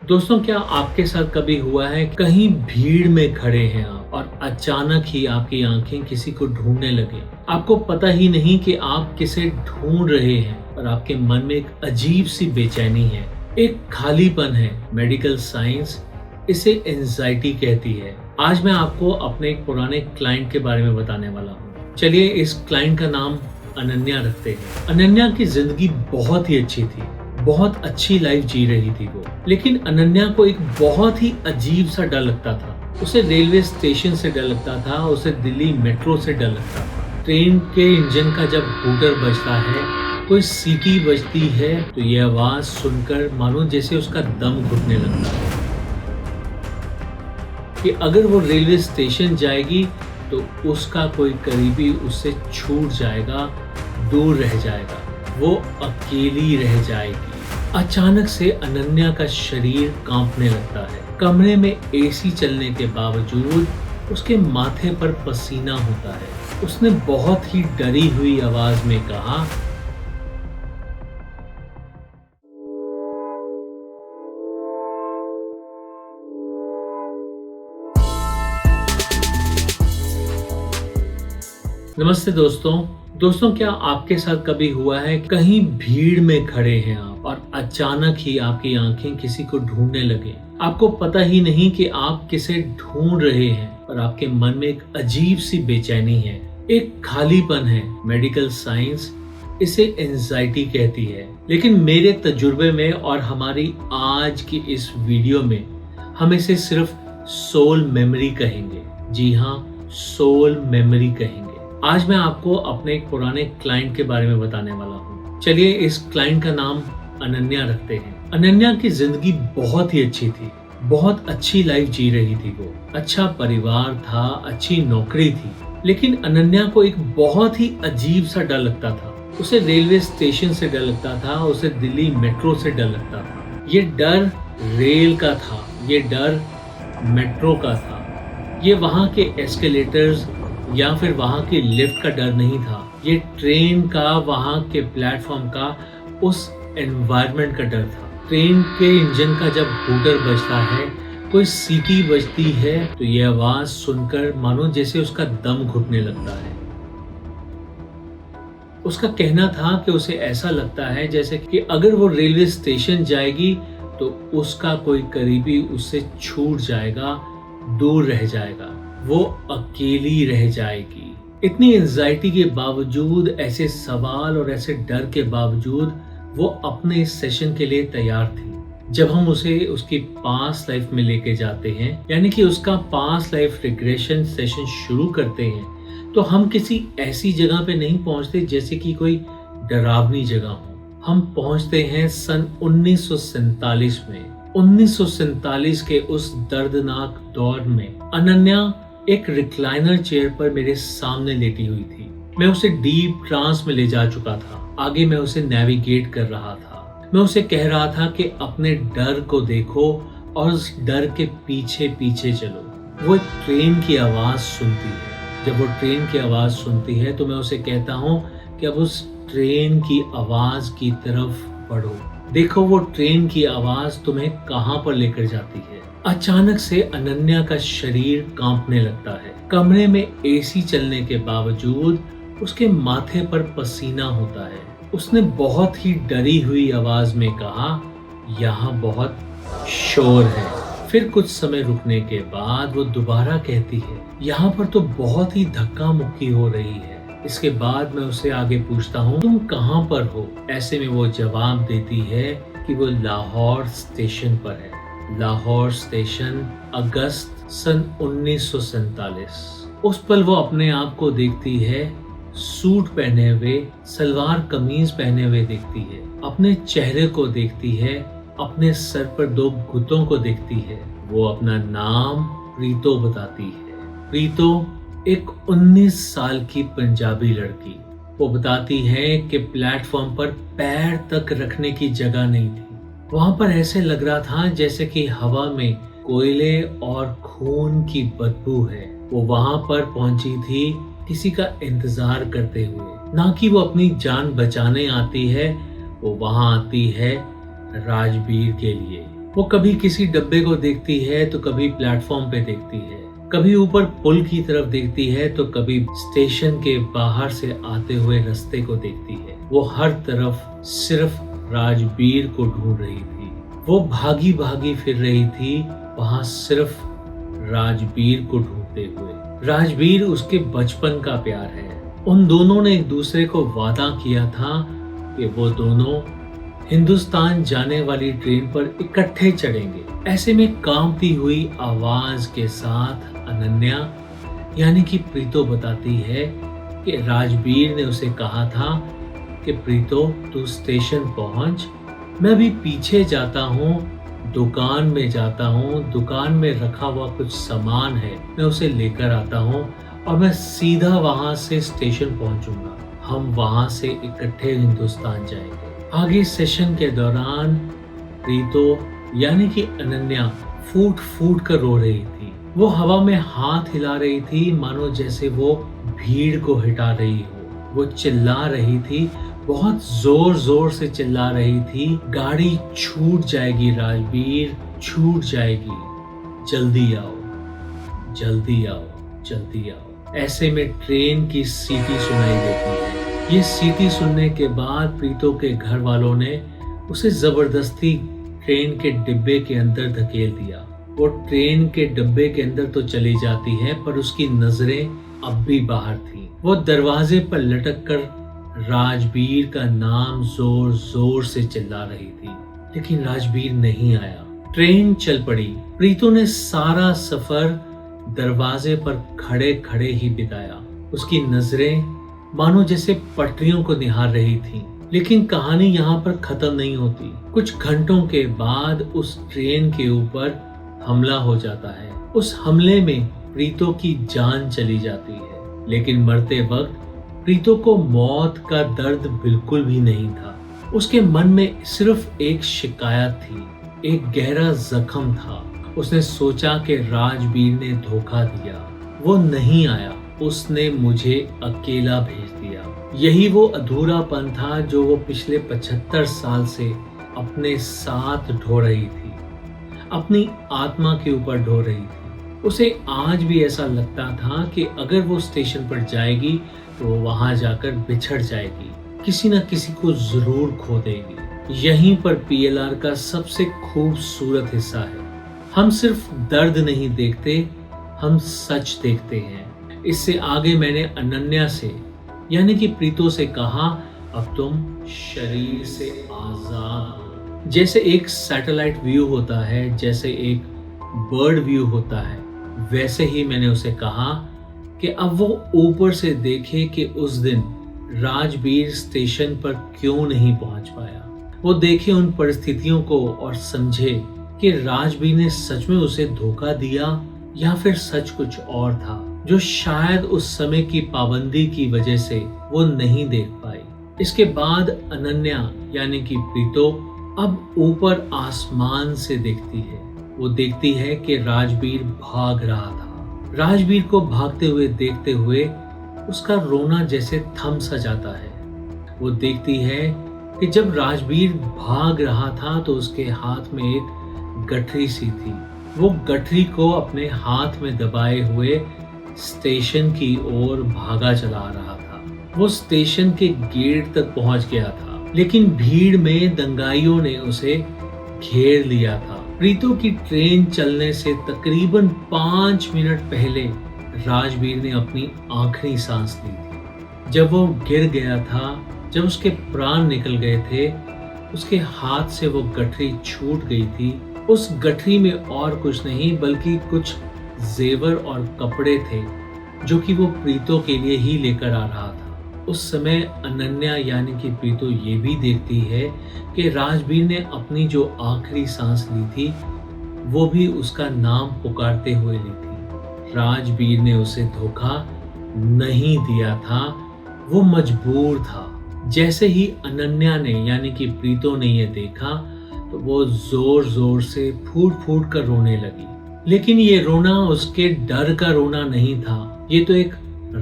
दोस्तों, क्या आपके साथ कभी हुआ है कहीं भीड़ में खड़े हैं आप और अचानक ही आपकी आंखें किसी को ढूंढने लगे। आपको पता ही नहीं कि आप किसे ढूंढ रहे हैं और आपके मन में एक अजीब सी बेचैनी है, एक खालीपन है। मेडिकल साइंस इसे एंजाइटी कहती है। आज मैं आपको अपने एक पुराने क्लाइंट के बारे में बताने वाला हूँ। चलिए इस क्लाइंट का नाम अनन्या रखते हैं। अनन्या की जिंदगी बहुत ही अच्छी थी, बहुत अच्छी लाइफ जी रही थी वो। लेकिन अनन्या को एक बहुत ही अजीब सा डर लगता था। उसे रेलवे स्टेशन से डर लगता था, उसे दिल्ली मेट्रो से डर लगता था। ट्रेन के इंजन का जब हूटर बजता है, कोई सीटी बजती है, तो ये आवाज सुनकर मानो जैसे उसका दम घुटने लगता है कि अगर वो रेलवे स्टेशन जाएगी तो उसका कोई करीबी उससे छूट जाएगा, दूर रह जाएगा, वो अकेली रह जाएगी। अचानक से अनन्या का शरीर कांपने लगता है। कमरे में एसी चलने के बावजूद उसके माथे पर पसीना होता है। उसने बहुत ही डरी हुई आवाज में कहा, नमस्ते दोस्तों, क्या आपके साथ कभी हुआ है कहीं भीड़ में खड़े हैं आप और अचानक ही आपकी आंखें किसी को ढूंढने लगे। आपको पता ही नहीं कि आप किसे ढूंढ रहे हैं और आपके मन में एक अजीब सी बेचैनी है, एक खालीपन है। मेडिकल साइंस इसे एंजाइटी कहती है। लेकिन मेरे तजुर्बे में और हमारी आज की इस वीडियो में हम इसे सिर्फ सोल मेमोरी कहेंगे। जी हाँ, सोल मेमोरी कहेंगे। आज मैं आपको अपने एक पुराने क्लाइंट के बारे में बताने वाला हूँ। चलिए इस क्लाइंट का नाम अनन्या रखते हैं। अनन्या की जिंदगी बहुत ही अच्छी थी, बहुत अच्छी लाइफ जी रही थी वो। अच्छा परिवार था, अच्छी नौकरी थी। लेकिन अनन्या को एक बहुत ही अजीब सा डर लगता था। उसे रेलवे स्टेशन से डर लगता था, उसे दिल्ली मेट्रो से डर लगता था। ये डर रेल का था, ये डर मेट्रो का था। ये वहाँ के एस्केलेटर्स या फिर वहाँ की लिफ्ट का डर नहीं था। ये ट्रेन का, वहाँ के प्लेटफॉर्म का, उस एनवायरनमेंट का डर था। ट्रेन के इंजन का जब हूटर बजता है, कोई सीटी बजती है, तो ये आवाज सुनकर मानो जैसे उसका दम घुटने लगता है। उसका कहना था कि उसे ऐसा लगता है जैसे कि अगर वो रेलवे स्टेशन जाएगी तो उसका कोई करीबी उससे छूट जाएगा, दूर रह जाएगा, वो अकेली रह जाएगी। इतनी एंजाइटी के बावजूद, ऐसे सवाल और ऐसे डर के बावजूद वो अपने इस सेशन के लिए तैयार थी। जब हम उसे उसकी पास्ट लाइफ में लेके जाते हैं, यानी कि उसका पास्ट लाइफ रिग्रेशन सेशन शुरू करते हैं, तो हम किसी ऐसी जगह पे नहीं पहुंचते जैसे कि कोई डरावनी जगह हो। हम पहुंचते हैं सन 1947 में। 1947 के उस दर्दनाक दौर में अनन्या एक रिक्लाइनर चेयर पर मेरे सामने लेटी हुई थी। मैं उसे डीप ट्रांस में ले जा चुका था। आगे मैं उसे नेविगेट कर रहा था। मैं उसे कह रहा था कि अपने डर को देखो और उस डर के पीछे पीछे चलो। वो एक ट्रेन की आवाज सुनती है। जब वो ट्रेन की आवाज सुनती है तो मैं उसे कहता हूँ कि अब उस ट्रेन की आवाज की तरफ बढ़ो। देखो वो ट्रेन की आवाज तुम्हें कहाँ पर लेकर जाती है। अचानक से अनन्या का शरीर कांपने लगता है। कमरे में एसी चलने के बावजूद उसके माथे पर पसीना होता है। उसने बहुत ही डरी हुई आवाज में कहा, यहाँ बहुत शोर है। फिर कुछ समय रुकने के बाद वो दोबारा कहती है, यहाँ पर तो बहुत ही धक्का मुक्की हो रही है। इसके बाद मैं उसे आगे पूछता हूँ, तुम कहाँ पर हो? ऐसे में वो जवाब देती है कि वो लाहौर स्टेशन पर है। लाहौर स्टेशन, अगस्त सन 1947। उस पल वो अपने आप को देखती है, सूट पहने हुए, सलवार कमीज पहने हुए देखती है। अपने चेहरे को देखती है, अपने सर पर 2 घुटों को देखती है। वो अपना नाम प्रीतो बताती है। प्रीतो एक 19 साल की पंजाबी लड़की। वो बताती है कि प्लेटफॉर्म पर पैर तक रखने की जगह नहीं थी। वहां पर ऐसे लग रहा था जैसे कि हवा में कोयले और खून की बदबू है। वो वहां पर पहुंची थी किसी का इंतजार करते हुए, ना कि वो अपनी जान बचाने आती है। वो वहां आती है राजबीर के लिए। वो कभी किसी डब्बे को देखती है तो कभी प्लेटफॉर्म पे देखती है, कभी ऊपर पुल की तरफ देखती है तो कभी स्टेशन के बाहर से आते हुए रास्ते को देखती है। वो हर तरफ सिर्फ राजबीर को ढूंढ रही थी। वो भागी भागी फिर रही थी वहां सिर्फ राजबीर को ढूंढते हुए। राजबीर उसके बचपन का प्यार है। उन दोनों ने एक दूसरे को वादा किया था कि वो दोनों हिंदुस्तान जाने वाली ट्रेन पर इकट्ठे चढ़ेंगे। ऐसे में कांपती हुई आवाज के साथ अनन्या यानी कि प्रीतो बताती है कि राजबीर ने उसे कहा था कि प्रीतो तू स्टेशन पहुंच, मैं भी पीछे जाता हूँ, दुकान में जाता हूँ, दुकान में रखा हुआ कुछ सामान है मैं उसे लेकर आता हूँ और मैं सीधा वहां से स्टेशन पहुंचूंगा। हम वहां से इकट्ठे हिंदुस्तान जाएंगे। आगे सेशन के दौरान प्रीतो यानी कि अनन्या फूट फूट कर रो रही थी। वो हवा में हाथ हिला रही थी मानो जैसे वो भीड़ को हटा रही हो। वो चिल्ला रही थी, बहुत जोर जोर से चिल्ला रही थी, गाड़ी छूट जाएगी राजबीर, छूट जाएगी, जल्दी आओ, जल्दी आओ, जल्दी आओ। ऐसे में ट्रेन की सीटी सुनाई देती है। ये सीटी सुनने के बाद प्रीतो के घर वालों ने उसे जबरदस्ती ट्रेन के डिब्बे के अंदर धकेल दिया। वो ट्रेन के डिब्बे के अंदर तो चली जाती है पर उसकी नजरें अब भी बाहर थी। वो दरवाजे पर लटक कर राजबीर का नाम जोर जोर से चिल्ला रही थी, लेकिन राजबीर नहीं आया। ट्रेन चल पड़ी। प्रीतो ने सारा सफर दरवाजे पर खड़े खड़े ही बिताया। उसकी नजरें मानो जैसे पटरियों को निहार रही थीं। लेकिन कहानी यहाँ पर खत्म नहीं होती। कुछ घंटों के बाद उस ट्रेन के ऊपर हमला हो जाता है। उस हमले में प्रीतो की जान चली जाती है, लेकिन मरते वक्त प्रीतो को मौत का दर्द बिल्कुल भी नहीं था। उसके मन में सिर्फ एक शिकायत थी, एक गहरा जख्म था। उसने सोचा कि राजबीर ने धोखा दिया, वो नहीं आया, उसने मुझे अकेला भेज दिया। यही वो अधूरापन था जो वो पिछले 75 साल से अपने साथ ढो रही थी, अपनी आत्मा के ऊपर ढो रही थी। उसे आज भी ऐसा लगता था कि अगर वो स्टेशन पर जाएगी तो वो वहां जाकर बिछड़ जाएगी, किसी न किसी को जरूर खो देगी। यहीं पर पीएलआर का सबसे खूबसूरत हिस्सा है। हम सिर्फ दर्द नहीं देखते, हम सच देखते हैं। इससे आगे मैंने अनन्या से यानी कि प्रीतो से कहा, अब तुम शरीर से आजाद हो। जैसे एक सैटेलाइट व्यू होता है, जैसे एक बर्ड व्यू होता है, वैसे ही मैंने उसे कहा कि अब वो ऊपर से देखे कि उस दिन राजबीर स्टेशन पर क्यों नहीं पहुंच पाया। वो देखे उन परिस्थितियों को और समझे कि राजबीर ने सच में उसे धोखा दिया या फिर सच कुछ और था जो शायद उस समय की पाबंदी की वजह से वो नहीं देख पाई। इसके बाद अनन्या यानी कि प्रीतो अब ऊपर आसमान से देखती है। वो देखती है कि राजबीर भाग रहा था। राजबीर को भागते हुए देखते हुए उसका रोना जैसे थम सा जाता है। वो देखती है कि जब राजबीर भाग रहा था तो उसके हाथ में एक गठरी सी थी। वो गठरी को अपने हाथ में दबाए हुए स्टेशन की ओर भागा चला रहा था। वो स्टेशन के गेट तक पहुंच गया था, लेकिन भीड़ में दंगाइयों ने उसे घेर लिया था। प्रीतो की ट्रेन चलने से तकरीबन 5 मिनट पहले राजबीर ने अपनी आखिरी सांस ली थी। जब वो गिर गया था, जब उसके प्राण निकल गए थे, उसके हाथ से वो गठरी छूट गई थी। उस गठरी में और कुछ नहीं बल्कि कुछ जेवर और कपड़े थे जो कि वो प्रीतो के लिए ही लेकर आ रहा था। उस समय अनन्या यानी कि प्रीतो ये भी देखती है कि राजबीर ने अपनी जो आखिरी सांस ली थी वो भी उसका नाम पुकारते हुए ली थी। राजबीर ने उसे धोखा नहीं दिया था, वो मजबूर था। जैसे ही अनन्या ने यानी कि प्रीतो ने ये देखा तो वो जोर जोर से फूट फूट कर रोने लगी। लेकिन ये रोना उसके डर का रोना नहीं था, ये तो एक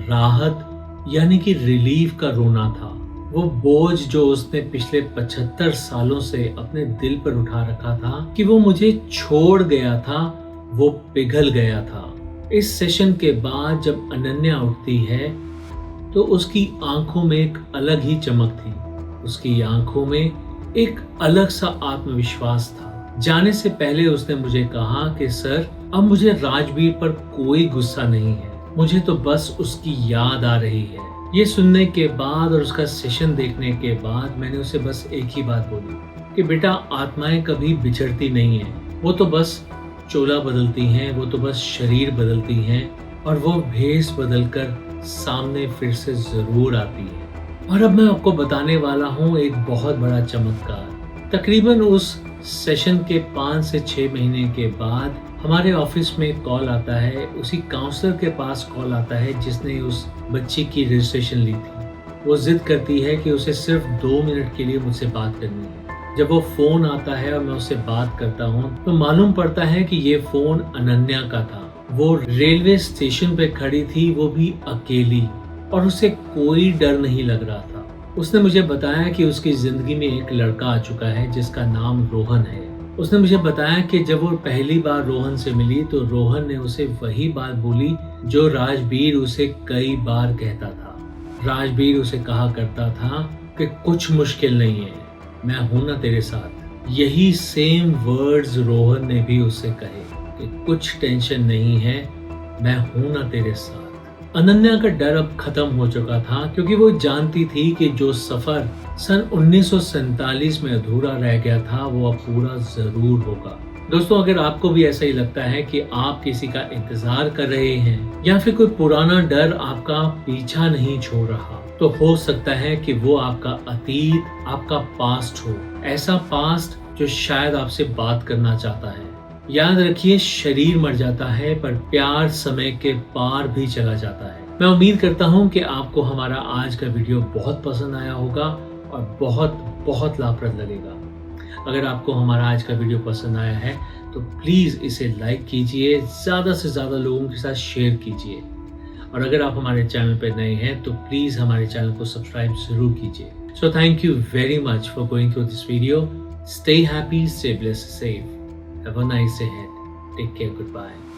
राहत यानी कि रिलीफ का रोना था। वो बोझ जो उसने पिछले 75 सालों से अपने दिल पर उठा रखा था कि वो मुझे छोड़ गया था, वो पिघल गया था। इस सेशन के बाद जब अनन्या उठती है तो उसकी आंखों में एक अलग ही चमक थी। उसकी आंखों में एक अलग सा आत्मविश्वास था। जाने से पहले उसने मुझे कहा कि सर, अब मुझे राजवीर पर कोई गुस्सा नहीं है, मुझे तो बस उसकी याद आ रही है। ये सुनने के बाद और उसका सेशन देखने के बाद मैंने उसे बस एक ही बात बोली कि बेटा, आत्माएं कभी बिछड़ती नहीं हैं, वो तो बस चोला बदलती हैं, वो तो बस शरीर बदलती हैं और वो भेष बदलकर सामने फिर से जरूर आती है। और अब मैं आपको बताने वाला हूँ एक बहुत बड़ा चमत्कार। तकरीबन उस सेशन के 5 से 6 महीने के बाद हमारे ऑफिस में कॉल आता है, उसी काउंसलर के पास कॉल आता है जिसने उस बच्ची की रजिस्ट्रेशन ली थी। वो जिद करती है कि उसे सिर्फ 2 मिनट के लिए मुझसे बात करनी है। जब वो फोन आता है और मैं उससे बात करता हूँ तो मालूम पड़ता है कि ये फोन अनन्या का था। वो रेलवे स्टेशन पे खड़ी थी, वो भी अकेली, और उसे कोई डर नहीं लग रहा था। उसने मुझे बताया कि उसकी जिंदगी में एक लड़का आ चुका है जिसका नाम रोहन है। उसने मुझे बताया कि जब वो पहली बार रोहन से मिली तो रोहन ने उसे वही बात बोली जो राजवीर उसे कई बार कहता था। राजवीर उसे कहा करता था कि कुछ मुश्किल नहीं है, मैं हूं ना तेरे साथ। यही सेम वर्ड्स रोहन ने भी उससे कहे कि कुछ टेंशन नहीं है, मैं हूं ना तेरे साथ। अनन्या का डर अब खत्म हो चुका था क्योंकि वो जानती थी कि जो सफर सन 1947 में अधूरा रह गया था वो अब पूरा जरूर होगा। दोस्तों, अगर आपको भी ऐसा ही लगता है कि आप किसी का इंतजार कर रहे हैं या फिर कोई पुराना डर आपका पीछा नहीं छोड़ रहा, तो हो सकता है कि वो आपका अतीत, आपका पास्ट हो। ऐसा पास्ट जो शायद आपसे बात करना चाहता है। याद रखिए, शरीर मर जाता है पर प्यार समय के पार भी चला जाता है। मैं उम्मीद करता हूँ कि आपको हमारा आज का वीडियो बहुत पसंद आया होगा और बहुत बहुत लाभप्रद लगेगा। अगर आपको हमारा आज का वीडियो पसंद आया है तो प्लीज इसे लाइक कीजिए, ज्यादा से ज्यादा लोगों के साथ शेयर कीजिए। और अगर आप हमारे चैनल पर नए हैं तो प्लीज हमारे चैनल को सब्सक्राइब जरूर कीजिए। So thank you very much for going through this video. Stay happy, stay blessed, safe. Have a nice day ahead. Take care. Goodbye.